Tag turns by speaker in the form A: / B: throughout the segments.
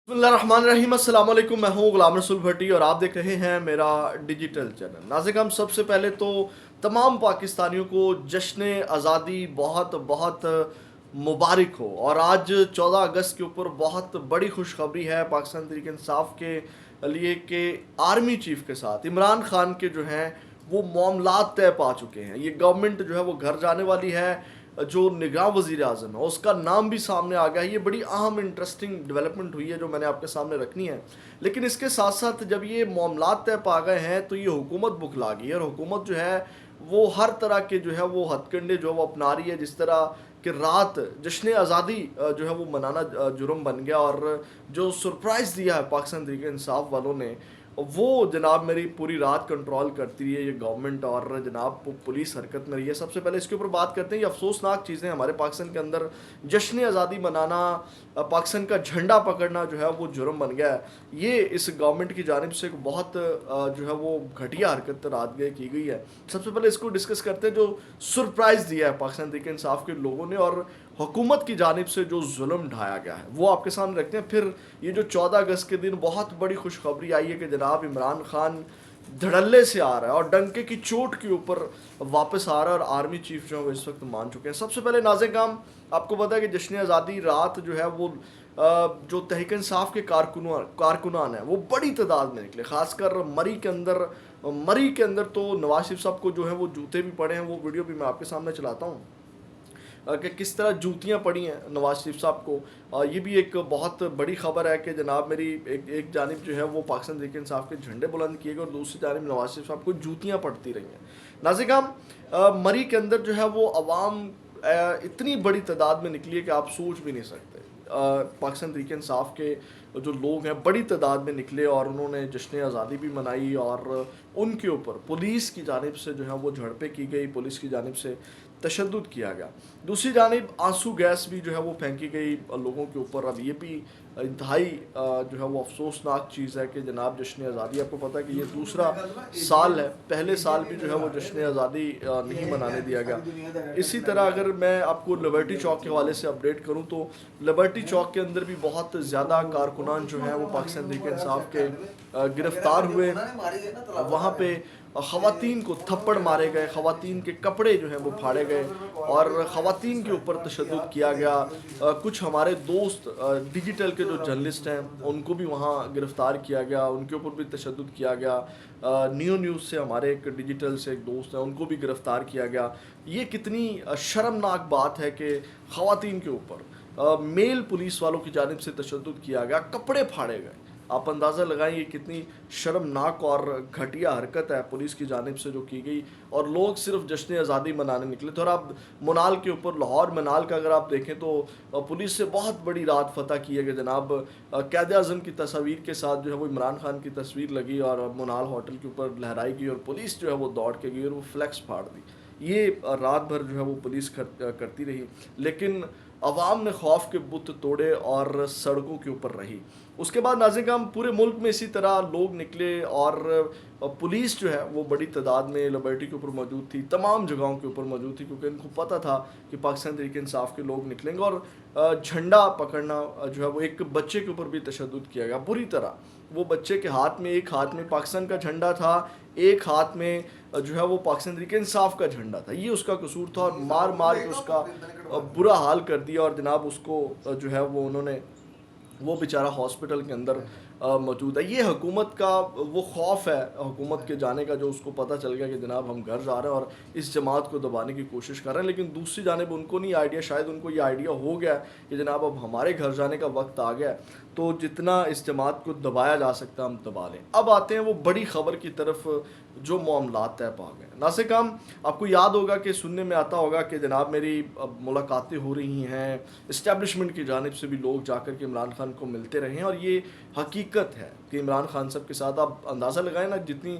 A: बिस्मिल्लाहिर्रहमानिर्रहीम। अस्सलाम वालेकुम। मैं हूँ गुलाम रसूल भट्टी और आप देख रहे हैं मेरा डिजिटल चैनल। नाज़िम, सबसे पहले तो तमाम पाकिस्तानियों को जश्न आज़ादी बहुत बहुत मुबारक हो। और आज 14 अगस्त के ऊपर बहुत बड़ी खुशखबरी है पाकिस्तान तहरीक इंसाफ के लिए कि आर्मी चीफ के साथ इमरान खान के जो हैं वो मामलात तय पा चुके हैं। ये गवर्नमेंट जो है वो घर जाने वाली है। जो निगरां वज़ीर आज़म है उसका नाम भी सामने आ गया है। ये बड़ी अहम इंटरेस्टिंग डेवलपमेंट हुई है जो मैंने आपके सामने रखनी है। लेकिन इसके साथ साथ जब ये मामलात तय पा गए हैं तो ये हुकूमत बुखला गई है। और हुकूमत जो है वो हर तरह के जो है वो हथकंडे जो है वो अपना रही है। जिस तरह कि रात जश्न आज़ादी जो है वो मनाना जुर्म बन गया। और जो सरप्राइज़ दिया है पाकिस्तान तहरीक इंसाफ वालों ने वो जनाब मेरी पूरी रात कंट्रोल करती रही है ये गवर्नमेंट। और जनाब पुलिस हरकत में रही है। सबसे पहले इसके ऊपर बात करते हैं। ये अफसोसनाक चीज़ें हमारे पाकिस्तान के अंदर जश्न आज़ादी मनाना, पाकिस्तान का झंडा पकड़ना जो है वो जुर्म बन गया है। ये इस गवर्नमेंट की जानिब से एक बहुत जो है वो घटिया हरकत रात गए की गई है। सबसे पहले इसको डिस्कस करते हैं जो सरप्राइज़ दिया है पाकिस्तान तहरीक इंसाफ के लोगों ने और हुकूमत की जानिब से जो जुल्म ढाया गया है वो आपके सामने रखते हैं। फिर ये जो 14 अगस्त के दिन बहुत बड़ी खुशखबरी आई है कि जनाब इमरान खान धड़ल्ले से आ रहा है और डंके की चोट के ऊपर वापस आ रहा है। और आर्मी चीफ जो है वो इस वक्त मान चुके हैं। सबसे पहले नाज़िम, आपको पता है कि जश्न आज़ादी रात जो है वो जो तहरीक इंसाफ के कारकुनान हैं वो बड़ी तादाद में निकले। खासकर मरी के अंदर तो नवाज शरीफ साहब को जो है वो जूते भी पड़े हैं। वो वीडियो भी मैं आपके सामने चलाता हूँ कि किस तरह जूतियाँ पड़ी हैं नवाज शरीफ साहब को। ये भी एक बहुत बड़ी खबर है कि जनाब मेरी एक जानिब जो है वो पाकिस्तान तहरीक इंसाफ के झंडे बुलंद किए गए और दूसरी जानिब नवाज शरीफ साहब को जूतियाँ पड़ती रही हैं। नाज़िम, मरी के अंदर जो है वो अवाम इतनी बड़ी तादाद में निकली है कि आप सोच भी नहीं सकते। पाकिस्तान तहरीक इंसाफ के जो लोग हैं बड़ी तादाद में निकले और उन्होंने जश्न आज़ादी भी मनाई। और उनके ऊपर पुलिस की जानिब से जो है वो झड़पें की गई, पुलिस की जानिब से तशद्दुद किया गया। दूसरी जानिब आंसू गैस भी जो है वो फेंकी गई लोगों के ऊपर। अब ये भी इंतहाई जो है वो अफसोसनाक चीज़ है कि जनाब जश्न आज़ादी, आपको पता है कि ये दूसरा साल है, पहले साल भी जो है वो जश्न आज़ादी नहीं मनाने दिया गया। इसी तरह अगर मैं आपको लिबर्टी चौक के हवाले से अपडेट करूँ तो लिबर्टी चौक के अंदर भी बहुत ज़्यादा कारकुनान जो हैं वो पाकिस्तान तहरीक इंसाफ के गिरफ्तार हुए। वहाँ पे ख़वातीन को थप्पड़ मारे गए, ख़वातीन के कपड़े जो हैं वो फाड़े गए और ख़वातीन के ऊपर तशद्दुद किया गया। कुछ हमारे दोस्त डिजिटल के जो जर्नलिस्ट हैं उनको भी वहाँ गिरफ़्तार किया गया, उनके ऊपर भी तशद्दुद किया गया। न्यू न्यूज़ से हमारे एक डिजिटल से एक दोस्त हैं उनको भी गिरफ़्तार किया गया। ये कितनी शर्मनाक बात है कि ख़वातीन के ऊपर मेल पुलिस वालों की जानिब से तशद्दुद किया गया, कपड़े फाड़े गए। आप अंदाज़ा लगाएं ये कितनी शर्मनाक और घटिया हरकत है पुलिस की जानिब से जो की गई। और लोग सिर्फ जश्न आज़ादी मनाने निकले थे। और आप मनाल के ऊपर, लाहौर मनाल का अगर आप देखें तो पुलिस से बहुत बड़ी रात फतह की है कि जनाब क़ायद आज़म की तस्वीर के साथ जो है वो इमरान खान की तस्वीर लगी और मनाल होटल के ऊपर लहराई गई और पुलिस जो है वो दौड़ के गई और वो फ्लैक्स फाड़ दी। ये रात भर जो है वो पुलिस करती रही। लेकिन अवाम ने खौफ के बुत तोड़े और सड़कों के ऊपर रही। उसके बाद नाज़िम पूरे मुल्क में इसी तरह लोग निकले और पुलिस जो है वो बड़ी तादाद में लिबर्टी के ऊपर मौजूद थी, तमाम जगहों के ऊपर मौजूद थी क्योंकि इनको पता था कि पाकिस्तान तहरीक इंसाफ के लोग निकलेंगे। और झंडा पकड़ना जो है वो एक बच्चे के ऊपर भी तशद्दुद किया गया बुरी तरह। वो बच्चे के हाथ में, एक हाथ में पाकिस्तान का झंडा था, एक हाथ में जो है वो पाकिस्तान तहरीक इंसाफ का झंडा था। ये उसका कसूर था और मार मार के उसका बुरा हाल कर दिया। और जनाब उसको जो है वो उन्होंने, वो बेचारा हॉस्पिटल के अंदर मौजूद है। ये हुकूमत का वो खौफ है हुकूमत के जाने का, जो उसको पता चल गया कि जनाब हम घर जा रहे हैं और इस जमात को दबाने की कोशिश कर रहे हैं। लेकिन दूसरी जानिब उनको नहीं आइडिया, शायद उनको ये आइडिया हो गया कि जनाब अब हमारे घर जाने का वक्त आ गया है तो जितना इस जमात को दबाया जा सकता है हम दबा लें। अब आते हैं वो बड़ी ख़बर की तरफ जो मामलात तय पा गए। नाज़िम, आपको याद होगा कि सुनने में आता होगा कि जनाब मेरी मुलाकातें हो रही हैं, इस्टेब्लिशमेंट की जानिब से भी लोग जाकर के इमरान खान को मिलते रहे हैं। और ये हकीकत है कि इमरान खान साहब के साथ आप अंदाज़ा लगाएं ना जितनी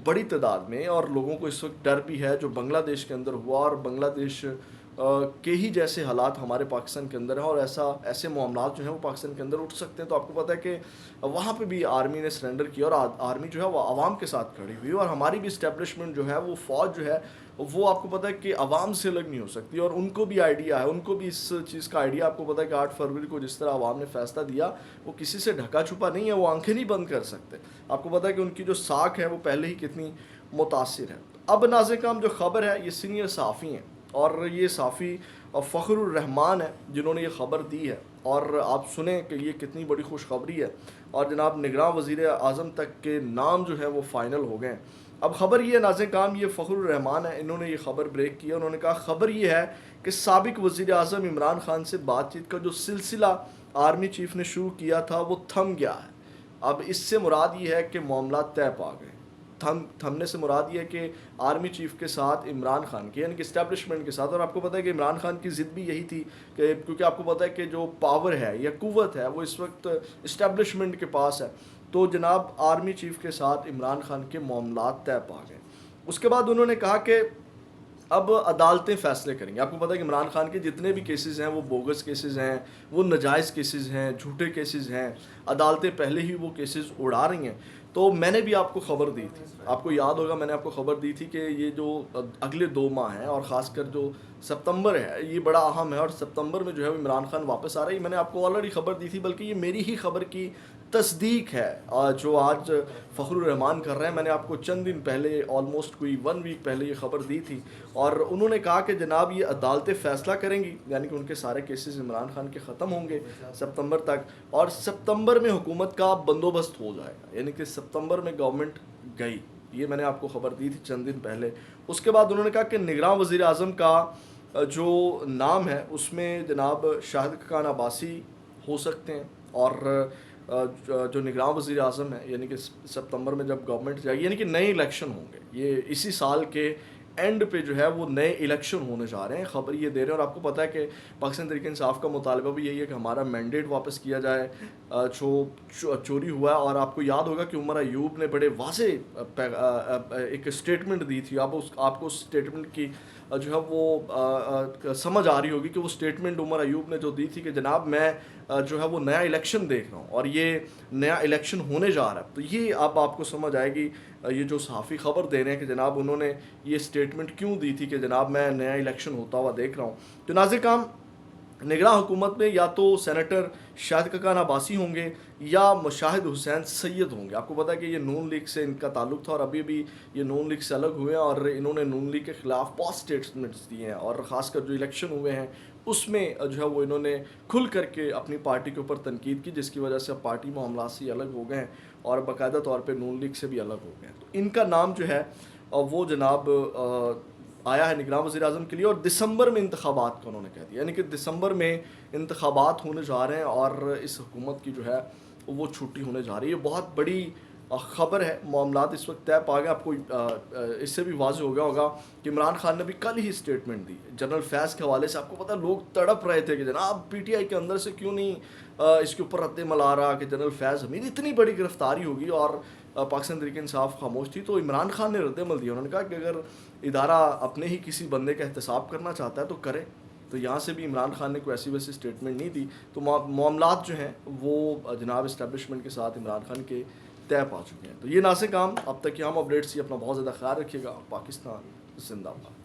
A: बड़ी तादाद में, और लोगों को इस वक्त डर भी है जो बांग्लादेश के अंदर हुआ। और बांग्लादेश کے ہی جیسے حالات ہمارے پاکستان کے اندر ہیں، اور ایسے معاملات جو ہیں وہ پاکستان کے اندر اٹھ سکتے ہیں. تو آپ کو پتہ ہے کہ وہاں پہ بھی آرمی نے سرنڈر کیا، اور آرمی جو ہے وہ عوام کے ساتھ کھڑی ہوئی، اور ہماری بھی اسٹیبلشمنٹ جو ہے وہ فوج جو ہے وہ آپ کو پتہ ہے کہ عوام سے الگ نہیں ہو سکتی، اور ان کو بھی آئیڈیا ہے، ان کو بھی اس چیز کا آئیڈیا. آپ کو پتہ ہے کہ 8 فروری کو جس طرح عوام نے فیصلہ دیا وہ کسی سے ڈھکا چھپا نہیں ہے، وہ آنکھیں نہیں بند کر سکتے. آپ کو پتہ ہے کہ ان کی جو ساکھ ہے وہ پہلے ہی کتنی متاثر ہے. اب ناظرین جو خبر ہے یہ سینئر صحافی ہیں، اور یہ صحافی فخر الرحمان ہے جنہوں نے یہ خبر دی ہے، اور آپ سنیں کہ یہ کتنی بڑی خوشخبری ہے. اور جناب نگراں وزیر اعظم تک کے نام جو ہے وہ فائنل ہو گئے ہیں. اب خبر یہ ہے ناظرین، یہ فخر الرحمان ہے، انہوں نے یہ خبر بریک کی. انہوں نے کہا خبر یہ ہے کہ سابق وزیر اعظم عمران خان سے بات چیت کا جو سلسلہ آرمی چیف نے شروع کیا تھا وہ تھم گیا ہے. اب اس سے مراد یہ ہے کہ معاملات طے پا گئے. تھمنے سے مراد یہ ہے کہ آرمی چیف کے ساتھ عمران خان کے، یعنی کہ اسٹیبلشمنٹ کے ساتھ. اور آپ کو پتہ ہے کہ عمران خان کی ضد بھی یہی تھی کہ کیونکہ آپ کو پتہ ہے کہ جو پاور ہے یا قوت ہے وہ اس وقت اسٹیبلشمنٹ کے پاس ہے. تو جناب آرمی چیف کے ساتھ عمران خان کے معاملات طے پا گئے. اس کے بعد انہوں نے کہا کہ اب عدالتیں فیصلے کریں گے. آپ کو پتہ ہے کہ عمران خان کے جتنے بھی کیسز ہیں وہ بوگس کیسز ہیں، وہ ناجائز کیسز ہیں، جھوٹے کیسز ہیں. عدالتیں پہلے ہی وہ کیسز اڑا رہی ہیں. تو میں نے بھی آپ کو خبر دی تھی، آپ کو یاد ہوگا میں نے آپ کو خبر دی تھی کہ یہ جو اگلے 2 ماہ ہیں، اور خاص کر جو ستمبر ہے یہ بڑا اہم ہے، اور ستمبر میں جو ہے عمران خان واپس آ رہی ہے. میں نے آپ کو آلریڈی خبر دی تھی، بلکہ یہ میری ہی خبر کی تصدیق ہے جو آج فخر الرحمان کر رہے ہیں. میں نے آپ کو چند دن پہلے، آلموسٹ کوئی 1 ویک پہلے یہ خبر دی تھی، اور انہوں نے کہا کہ جناب یہ عدالتیں فیصلہ کریں گی، یعنی کہ ان کے سارے کیسز عمران خان کے ختم ہوں گے ستمبر تک، اور ستمبر میں حکومت کا بندوبست ہو جائے گا، یعنی کہ ستمبر میں گورنمنٹ گئی. یہ میں نے آپ کو خبر دی تھی چند دن پہلے. اس کے بعد انہوں نے کہا کہ نگراں وزیر اعظم کا جو نام ہے اس میں جناب شاہد خاقان عباسی ہو سکتے ہیں، اور جو نگراں وزیر اعظم ہے، یعنی کہ ستمبر میں جب گورنمنٹ جائے گی، یعنی کہ نئے الیکشن ہوں گے. یہ اسی سال کے اینڈ پہ جو ہے وہ نئے الیکشن ہونے جا رہے ہیں. خبر یہ دے رہے ہیں. اور آپ کو پتہ ہے کہ پاکستان تحریک انصاف کا مطالبہ بھی یہی ہے کہ ہمارا مینڈیٹ واپس کیا جائے جو چوری ہوا ہے. اور آپ کو یاد ہوگا کہ عمر ایوب نے بڑے واضح ایک اسٹیٹمنٹ دی تھی. آپ کو اس اسٹیٹمنٹ کی جو ہے وہ سمجھ آ رہی ہوگی کہ وہ اسٹیٹمنٹ عمر ایوب نے جو دی تھی کہ جناب میں جو ہے وہ نیا الیکشن دیکھ رہا ہوں، اور یہ نیا الیکشن ہونے جا رہا ہے. تو یہ اب آپ کو سمجھ آئے گی یہ جو صحافی خبر دے رہے ہیں کہ جناب انہوں نے یہ اسٹیٹمنٹ کیوں دی تھی کہ جناب میں نیا الیکشن ہوتا ہوا دیکھ رہا ہوں. تو ناظرین نگراں حکومت میں یا تو سینیٹر شاہد خاقان عباسی ہوں گے یا مشاہد حسین سید ہوں گے. آپ کو پتہ ہے کہ یہ نون لیگ سے ان کا تعلق تھا، اور ابھی بھی یہ نون لیگ سے الگ ہوئے ہیں، اور انہوں نے نون لیگ کے خلاف بہت اسٹیٹمنٹس دیے ہیں. اور خاص کر جو الیکشن ہوئے ہیں اس میں جو ہے وہ انہوں نے کھل کر کے اپنی پارٹی کے اوپر تنقید کی، جس کی وجہ سے اب پارٹی معاملات سے الگ ہو گئے ہیں، اور باقاعدہ طور پہ نون لیگ سے بھی الگ ہو گئے ہیں. تو ان کا نام جو ہے وہ جناب آیا ہے نگراں وزیر اعظم کے لیے. اور دسمبر میں انتخابات کا انہوں نے کہہ دیا، یعنی کہ دسمبر میں انتخابات ہونے جا رہے ہیں، اور اس حکومت کی جو ہے وہ چھٹی ہونے جا رہی ہے. بہت بڑی خبر ہے. معاملات اس وقت طے پا گئے. آپ کو اس سے بھی واضح ہو گیا ہوگا کہ عمران خان نے بھی کل ہی اسٹیٹمنٹ دی جنرل فیض کے حوالے سے. آپ کو پتہ لوگ تڑپ رہے تھے کہ جناب پی ٹی آئی کے اندر سے کیوں نہیں اس کے اوپر رد عمل آ رہا کہ جنرل فیض امین اتنی بڑی گرفتاری ہوگی، اور پاکستان تحریک انصاف خاموش تھی. تو عمران خان نے رد عمل دیا. انہوں نے کہا کہ اگر ادارہ اپنے ہی کسی بندے کا احتساب کرنا چاہتا ہے تو کرے. تو یہاں سے بھی عمران خان نے کوئی ایسی ویسی اسٹیٹمنٹ نہیں دی. تو معاملات جو ہیں وہ جناب اسٹیبلشمنٹ کے ساتھ عمران خان کے طے پا چکے ہیں. تو یہ ناصر کام اب تک کی ہم اپڈیٹس ہی. اپنا بہت زیادہ خیال رکھیے گا. پاکستان زندہ باد.